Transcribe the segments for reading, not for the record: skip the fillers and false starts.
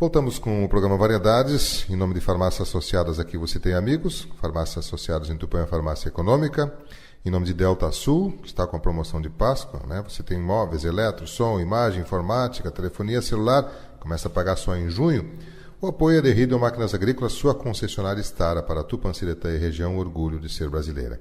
Voltamos com o programa Variedades. Em nome de Farmácias Associadas, aqui você tem amigos. Farmácias Associadas em Tupã, Farmácia Econômica. Em nome de Delta Sul, que está com a promoção de Páscoa, né? Você tem móveis, eletro, som, imagem, informática, telefonia celular. Começa a pagar só em junho. O apoio é de Riedel Máquinas Agrícolas, sua concessionária Stara para Tupanciretã e região, orgulho de ser brasileira.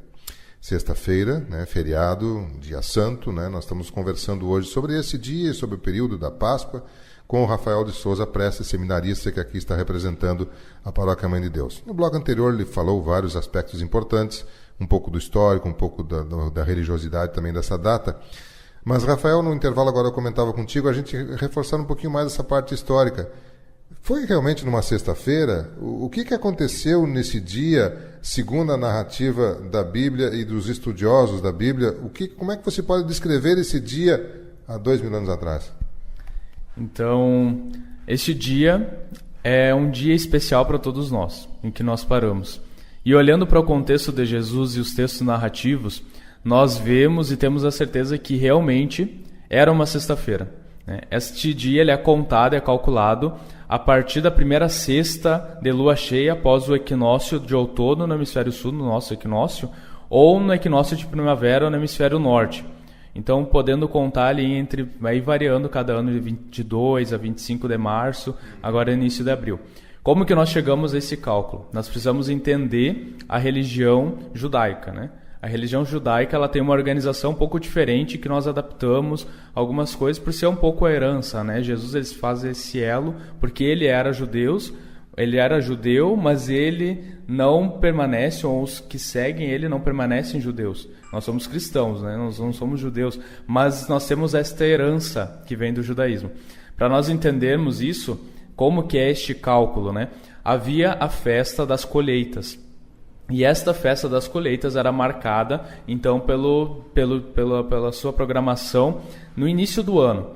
Sexta-feira, né, feriado, dia santo, né? Nós estamos conversando hoje sobre esse dia e sobre o período da Páscoa, com o Rafael de Souza Prestes, seminarista que aqui está representando a Paróquia Mãe de Deus. No bloco anterior ele falou vários aspectos importantes, um pouco do histórico, um pouco da religiosidade também dessa data. Mas, Rafael, no intervalo agora eu comentava contigo, a gente reforçar um pouquinho mais essa parte histórica. Foi realmente numa sexta-feira? O que aconteceu nesse dia, segundo a narrativa da Bíblia e dos estudiosos da Bíblia? Como é que você pode descrever esse dia há 2000 anos atrás? Então, este dia é um dia especial para todos nós, em que nós paramos. E olhando para o contexto de Jesus e os textos narrativos, nós vemos e temos a certeza que realmente era uma sexta-feira. Este dia ele é contado, é calculado a partir da primeira sexta de lua cheia após o equinócio de outono no hemisfério sul, no nosso equinócio, ou no equinócio de primavera no hemisfério norte. Então, podendo contar ali vai variando cada ano de 22 a 25 de março, agora é início de abril. Como que nós chegamos a esse cálculo? Nós precisamos entender a religião judaica, né? A religião judaica ela tem uma organização um pouco diferente que nós adaptamos algumas coisas por ser um pouco a herança, né? Jesus ele faz esse elo porque ele era judeu, mas ele não permanece, ou os que seguem ele não permanecem judeus. Nós somos cristãos, né? Nós não somos judeus, mas nós temos esta herança que vem do judaísmo. Para nós entendermos isso, como que é este cálculo, né? Havia a festa das colheitas. E esta festa das colheitas era marcada, então, pela sua programação no início do ano.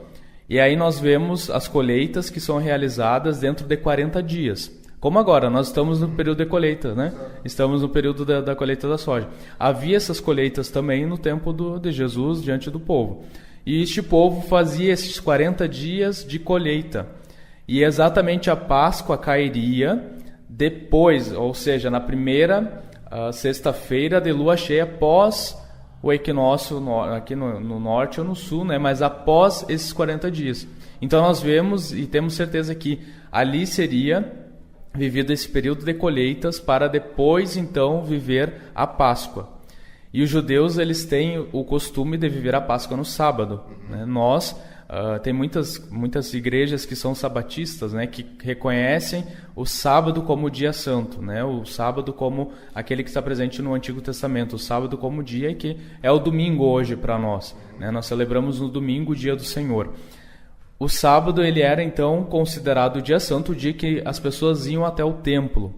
E aí nós vemos as colheitas que são realizadas dentro de 40 dias. Como agora, nós estamos no período de colheita, né? Estamos no período da colheita da soja. Havia essas colheitas também no tempo de Jesus diante do povo. E este povo fazia esses 40 dias de colheita. E exatamente a Páscoa cairia depois, ou seja, na primeira sexta-feira de lua cheia, após o equinócio aqui no norte ou no sul, né? Mas após esses 40 dias. Então nós vemos e temos certeza que ali seria vivido esse período de colheitas para depois então viver a Páscoa. E os judeus eles têm o costume de viver a Páscoa no sábado, né? Tem muitas igrejas que são sabatistas, né, que reconhecem o sábado como o dia santo, né, o sábado como aquele que está presente no Antigo Testamento, o sábado como o dia que é o domingo hoje para nós, né, nós celebramos no domingo o dia do Senhor. O sábado ele era então considerado o dia santo, o dia que as pessoas iam até o templo.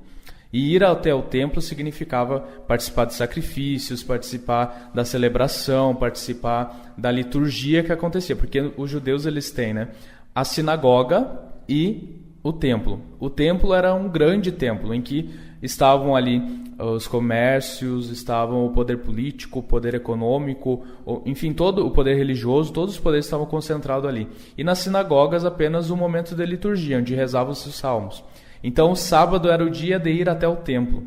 E ir até o templo significava participar de sacrifícios, participar da celebração, participar da liturgia que acontecia. Porque os judeus eles têm, né, a sinagoga e o templo. O templo era um grande templo em que estavam ali os comércios, estavam o poder político, o poder econômico, enfim, todo o poder religioso, todos os poderes estavam concentrados ali. E nas sinagogas apenas um momento de liturgia, onde rezavam-se os salmos. Então o sábado era o dia de ir até o templo.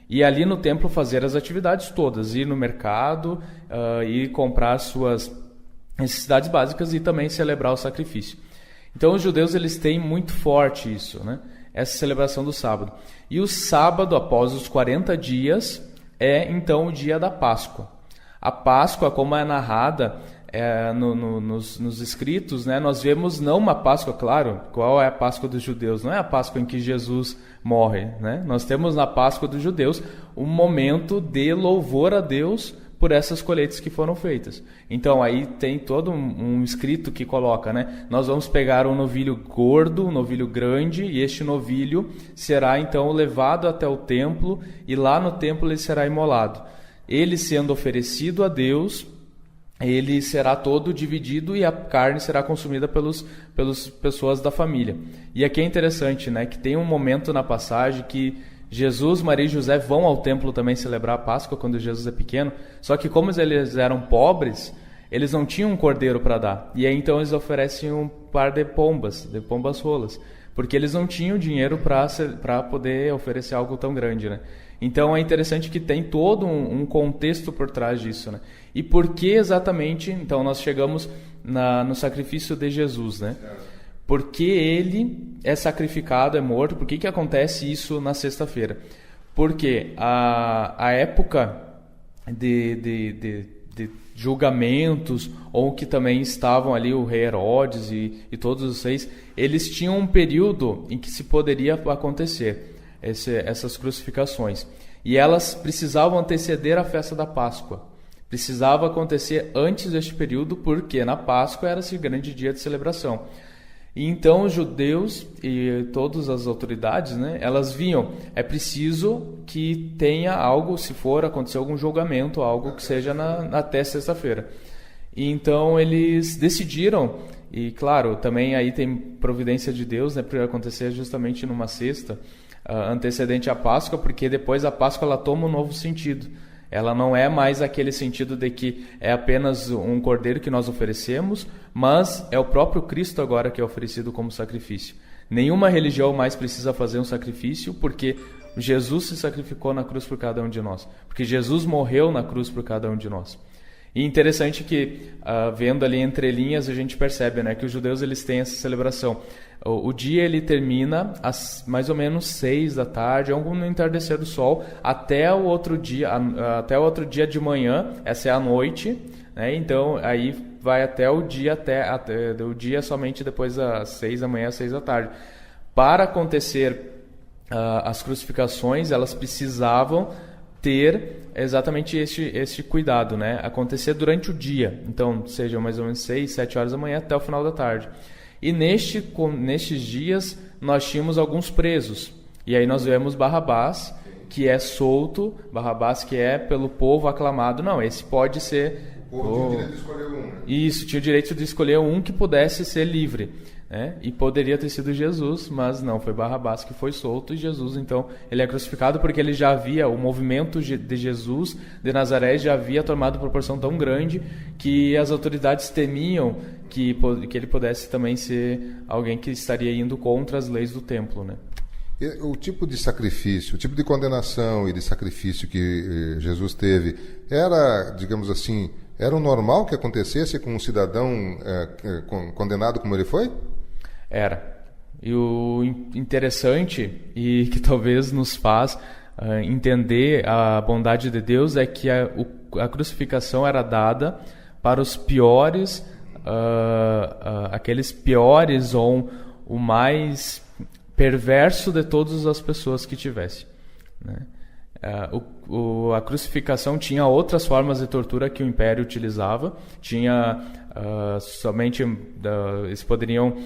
E ali no templo fazer as atividades todas. Ir no mercado, ir comprar suas necessidades básicas e também celebrar o sacrifício. Então os judeus eles têm muito forte isso, né? Essa celebração do sábado. E o sábado, após os 40 dias, é então o dia da Páscoa. A Páscoa, como é narrada nos escritos, né, nós vemos não uma Páscoa, claro, qual é a Páscoa dos judeus? Não é a Páscoa em que Jesus morre, né? Nós temos na Páscoa dos judeus um momento de louvor a Deus por essas colheitas que foram feitas. Então aí tem todo um escrito que coloca, né? Nós vamos pegar um novilho gordo, um novilho grande, e este novilho será então levado até o templo, e lá no templo ele será imolado. Ele sendo oferecido a Deus, ele será todo dividido e a carne será consumida pelas pessoas da família. E aqui é interessante, né, que tem um momento na passagem que Jesus, Maria e José vão ao templo também celebrar a Páscoa quando Jesus é pequeno, só que como eles eram pobres, eles não tinham um cordeiro para dar. E aí então eles oferecem um par de pombas rolas, porque eles não tinham dinheiro para poder oferecer algo tão grande, né? Então é interessante que tem todo um contexto por trás disso, né? E por que exatamente, então nós chegamos no sacrifício de Jesus, né? Porque ele é sacrificado, é morto. Por que acontece isso na sexta-feira? Porque a época de julgamentos, ou que também estavam ali o rei Herodes e todos os reis, eles tinham um período em que se poderia acontecer essas crucificações. E elas precisavam anteceder a festa da Páscoa. Precisava acontecer antes deste período, porque na Páscoa era esse grande dia de celebração. E então os judeus e todas as autoridades, né, elas viam, é preciso que tenha algo, se for acontecer algum julgamento, algo que seja até sexta-feira. E então eles decidiram, e claro, também aí tem providência de Deus, né, para acontecer justamente numa sexta, antecedente à Páscoa, porque depois a Páscoa ela toma um novo sentido. Ela não é mais aquele sentido de que é apenas um cordeiro que nós oferecemos, mas é o próprio Cristo agora que é oferecido como sacrifício. Nenhuma religião mais precisa fazer um sacrifício, porque Jesus se sacrificou na cruz por cada um de nós. Porque Jesus morreu na cruz por cada um de nós. E interessante que, vendo ali entre linhas, a gente percebe, né, que os judeus eles têm essa celebração. O dia ele termina às mais ou menos 6 da tarde, no entardecer do sol, até o outro dia de manhã, essa é a noite, né? Então aí vai até o dia, o dia somente depois das 6 da manhã, às 6 da tarde. Para acontecer as crucificações, elas precisavam ter exatamente este cuidado, né? Acontecer durante o dia, então seja mais ou menos 6, 7 horas da manhã até o final da tarde. E nestes dias nós tínhamos alguns presos. E aí nós vemos Barrabás, que é solto, Barrabás que é pelo povo aclamado. Não, esse pode ser... O povo tinha o direito de escolher um. Né? Isso, tinha o direito de escolher um que pudesse ser livre. Né? E poderia ter sido Jesus, mas não, foi Barrabás que foi solto, e Jesus, então, ele é crucificado porque ele já havia, o movimento de Jesus de Nazaré já havia tomado proporção tão grande que as autoridades temiam que ele pudesse também ser alguém que estaria indo contra as leis do templo, né? O tipo de sacrifício, o tipo de condenação e de sacrifício que Jesus teve, era, digamos assim, era o normal que acontecesse com um cidadão condenado como ele foi? Era. E o interessante, e que talvez nos faz entender a bondade de Deus, é que a crucificação era dada para os piores, aqueles piores ou o mais perverso de todas as pessoas que tivesse, né? A crucificação tinha outras formas de tortura que o Império utilizava. Tinha somente eles poderiam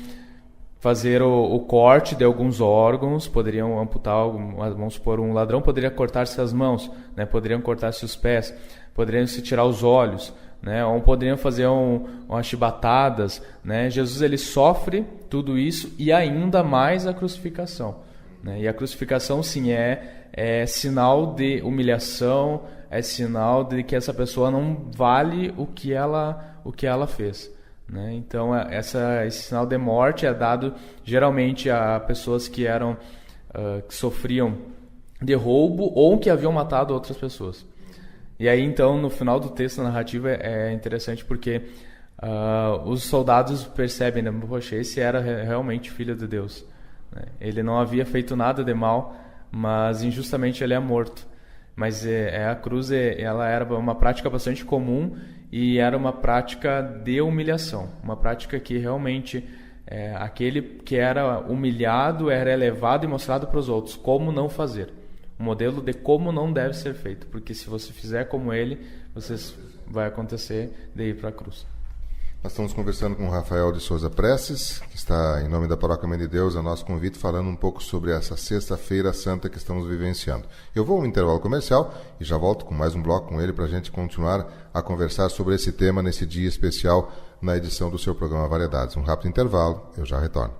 fazer o corte de alguns órgãos, poderiam amputar, vamos supor, um ladrão poderia cortar-se as mãos, né? Poderiam cortar-se os pés, poderiam se tirar os olhos, né? Ou poderiam fazer umas chibatadas, né? Jesus ele sofre tudo isso e ainda mais a crucificação, né? E a crucificação sim é sinal de humilhação, é sinal de que essa pessoa não vale o que ela fez, né? Então esse sinal de morte é dado geralmente a pessoas que que sofriam de roubo ou que haviam matado outras pessoas. E aí então no final do texto narrativo é interessante porque os soldados percebem, né? Poxa, esse era realmente filho de Deus, né? Ele não havia feito nada de mal, mas injustamente ele é morto. Mas a cruz ela era uma prática bastante comum e era uma prática de humilhação, uma prática que realmente aquele que era humilhado era elevado e mostrado para os outros como não fazer, um modelo de como não deve ser feito, porque se você fizer como ele, vai acontecer de ir para a cruz. Nós estamos conversando com o Rafael de Souza Prestes, que está em nome da Paróquia Mãe de Deus, a nosso convite, falando um pouco sobre essa Sexta-feira Santa que estamos vivenciando. Eu vou ao intervalo comercial e já volto com mais um bloco com ele para a gente continuar a conversar sobre esse tema nesse dia especial na edição do seu programa Variedades. Um rápido intervalo, eu já retorno.